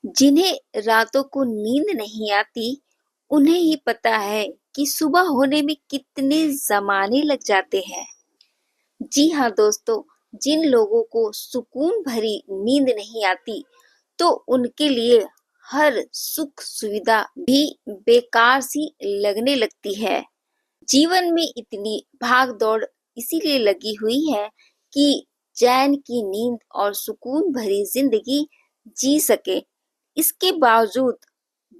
जिन्हें रातों को नींद नहीं आती, उन्हें ही पता है कि सुबह होने में कितने ज़माने लग जाते हैं। जी हाँ दोस्तों, जिन लोगों को सुकून भरी नींद नहीं आती, तो उनके लिए हर सुख सुविधा भी बेकार सी लगने लगती है। जीवन में इतनी भाग दौड़ इसीलिए लगी हुई है कि चैन की नींद और सुकून भरी जिंदगी जी सके। इसके बावजूद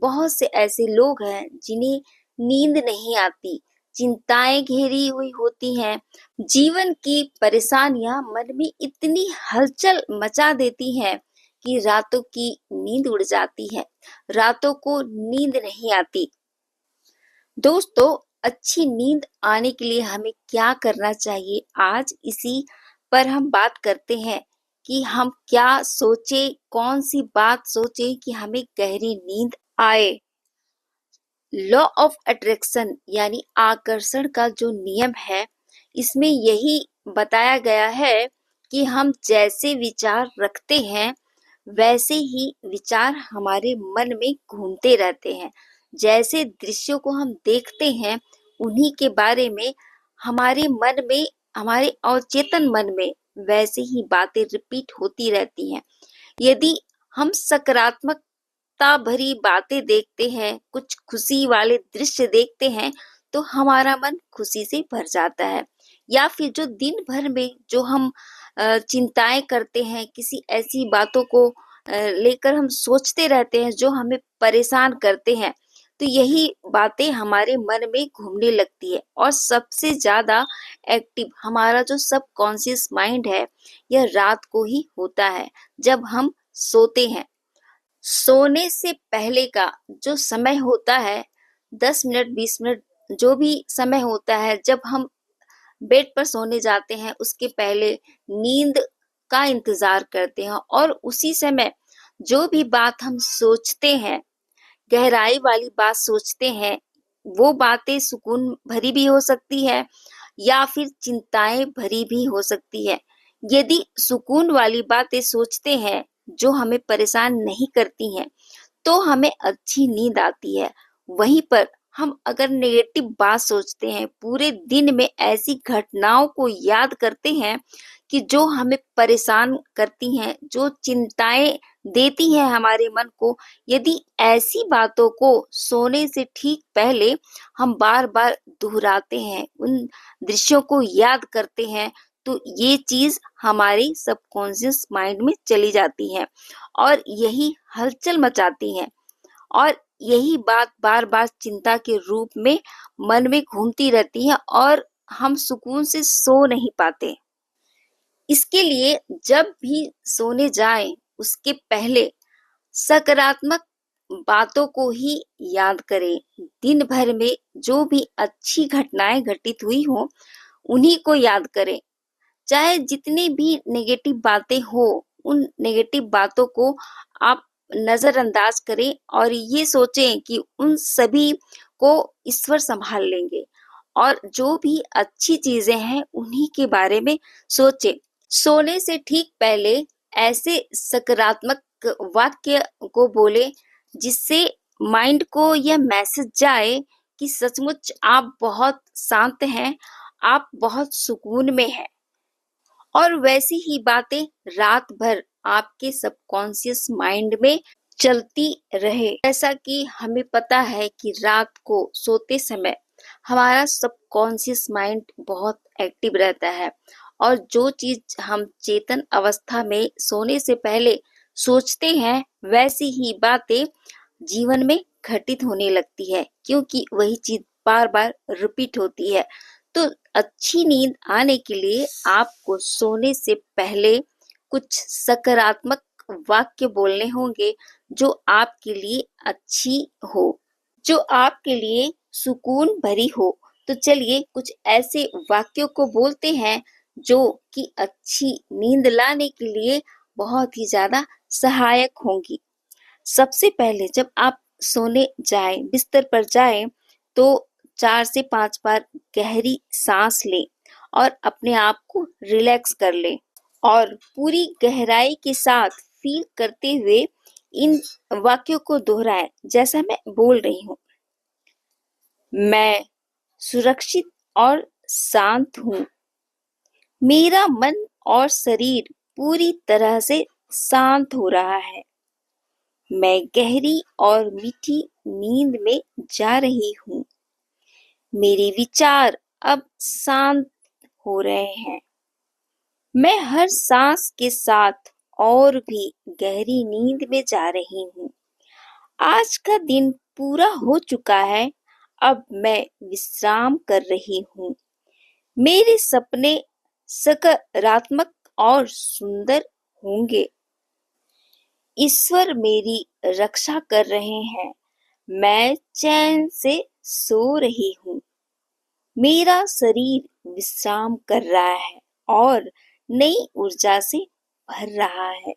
बहुत से ऐसे लोग हैं जिन्हें नींद नहीं आती, चिंताएं घेरी हुई होती हैं। जीवन की परेशानियां मन में इतनी हलचल मचा देती हैं कि रातों की नींद उड़ जाती है, रातों को नींद नहीं आती। दोस्तों, अच्छी नींद आने के लिए हमें क्या करना चाहिए, आज इसी पर हम बात करते हैं कि हम क्या सोचें, कौन सी बात सोचें कि हमें गहरी नींद आए। लॉ ऑफ अट्रैक्शन यानी आकर्षण का जो नियम है, इसमें यही बताया गया है कि हम जैसे विचार रखते हैं, वैसे ही विचार हमारे मन में घूमते रहते हैं। जैसे दृश्यों को हम देखते हैं, उन्हीं के बारे में हमारे मन में, हमारे अवचेतन मन में वैसे ही बातें रिपीट होती रहती हैं। यदि हम सकारात्मकता भरी बातें देखते हैं, कुछ खुशी वाले दृश्य देखते हैं, तो हमारा मन खुशी से भर जाता है। या फिर जो दिन भर में जो हम चिंताएं करते हैं, किसी ऐसी बातों को लेकर हम सोचते रहते हैं जो हमें परेशान करते हैं, तो यही बातें हमारे मन में घूमने लगती है। और सबसे ज्यादा एक्टिव हमारा जो सबकॉन्शियस माइंड है, यह रात को ही होता है, जब हम सोते हैं। सोने से पहले का जो समय होता है, 10 मिनट 20 मिनट जो भी समय होता है, जब हम बेड पर सोने जाते हैं, उसके पहले नींद का इंतजार करते हैं और उसी समय जो भी बात हम सोचते हैं, गहराई वाली बात सोचते हैं, वो बातें सुकून भरी भी हो सकती है या फिर चिंताएं भरी भी हो सकती है। यदि सुकून वाली बातें सोचते हैं जो हमें परेशान नहीं करती हैं, तो हमें अच्छी नींद आती है। वहीं पर हम अगर नेगेटिव बात सोचते हैं, पूरे दिन में ऐसी घटनाओं को याद करते हैं कि जो हमें परेशान करती हैं, जो चिंताएं देती हैं हमारे मन को, यदि ऐसी बातों को सोने से ठीक पहले हम बार बार दोहराते हैं, उन दृश्यों को याद करते हैं, तो ये चीज हमारी सबकॉन्शियस माइंड में चली जाती है और यही हलचल मचाती है। और यही बात बार बार चिंता के रूप में मन में घूमती रहती है और हम सुकून से सो नहीं पाते। इसके लिए जब भी सोने जाएं, उसके पहले सकारात्मक बातों को ही याद करें। दिन भर में जो भी अच्छी घटनाएं घटित हुई हो, उन्हीं को याद करें। चाहे जितनी भी नेगेटिव बातें हो, उन नेगेटिव बातों को आप नजरअंदाज करें और ये सोचें कि उन सभी को ईश्वर संभाल लेंगे और जो भी अच्छी चीजें हैं, उन्हीं के बारे में सोचें। सोने से ठीक पहले ऐसे सकारात्मक वाक्य को बोले जिससे माइंड को यह मैसेज जाए कि सचमुच आप बहुत शांत हैं, आप बहुत सुकून में हैं। और वैसी ही बातें रात भर आपके सबकॉन्शियस माइंड में चलती रहे। जैसा कि हमें पता है कि रात को सोते समय हमारा सबकॉन्शियस माइंड बहुत एक्टिव रहता है और जो चीज हम चेतन अवस्था में सोने से पहले सोचते हैं, वैसी ही बातें जीवन में घटित होने लगती है, क्योंकि वही चीज बार बार रिपीट होती है। तो अच्छी नींद आने के लिए आपको सोने से पहले कुछ सकारात्मक वाक्य बोलने होंगे जो आपके लिए अच्छी हो, जो आपके लिए सुकून भरी हो। तो चलिए कुछ ऐसे वाक्यों को बोलते हैं जो कि अच्छी नींद लाने के लिए बहुत ही ज्यादा सहायक होंगी। सबसे पहले जब आप सोने जाएं, बिस्तर पर जाएं, तो 4 से 5 बार गहरी सांस लें और अपने आप को रिलैक्स कर लें और पूरी गहराई के साथ फील करते हुए इन वाक्यों को दोहराएं जैसा मैं बोल रही हूँ। मैं सुरक्षित और शांत हूँ। मेरा मन और शरीर पूरी तरह से शांत हो रहा है। मैं गहरी और मीठी नींद में जा रही हूँ। मेरे विचार अब शांत हो रहे हैं। मैं हर सांस के साथ और भी गहरी नींद में जा रही हूँ। आज का दिन पूरा हो चुका है। अब मैं विश्राम कर रही हूँ। मेरे सपने सकारात्मक और सुंदर होंगे। ईश्वर मेरी रक्षा कर रहे हैं। मैं चैन से सो रही हूँ। मेरा शरीर विश्राम कर रहा है और नई ऊर्जा से भर रहा है।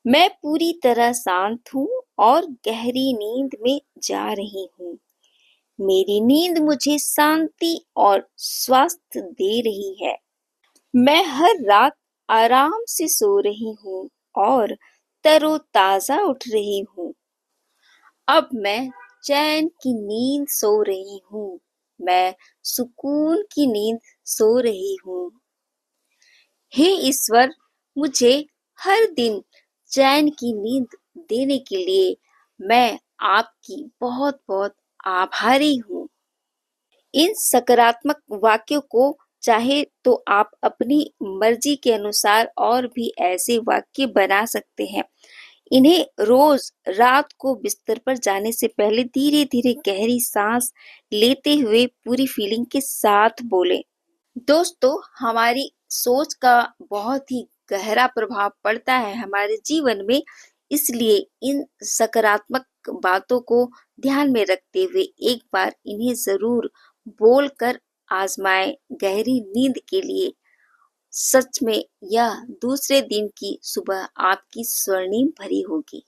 मैं पूरी तरह शांत हूँ और गहरी नींद में जा रही हूँ। मेरी नींद मुझे शांति और स्वास्थ्य दे रही है। मैं हर रात आराम से सो रही हूँ और तरोताजा उठ रही हूँ। अब मैं चैन की नींद सो रही हूँ। मैं सुकून की नींद सो रही हूँ। हे ईश्वर, मुझे हर दिन चैन की नींद देने के लिए मैं आपकी बहुत बहुत आभारी हूँ। इन सकारात्मक वाक्यों को चाहे तो आप अपनी मर्जी के अनुसार और भी ऐसे वाक्य बना सकते हैं। इन्हें रोज रात को बिस्तर पर जाने से पहले धीरे धीरे गहरी सांस लेते हुए पूरी फीलिंग के साथ बोलें। दोस्तों, हमारी सोच का बहुत ही गहरा प्रभाव पड़ता है हमारे जीवन में। इसलिए इन सकारात्मक बातों को ध्यान में रखते हुए एक बार इन्हें जरूर बोलकर आजमाएं। गहरी नींद के लिए सच में यह दूसरे दिन की सुबह आपकी स्वर्णिम भरी होगी।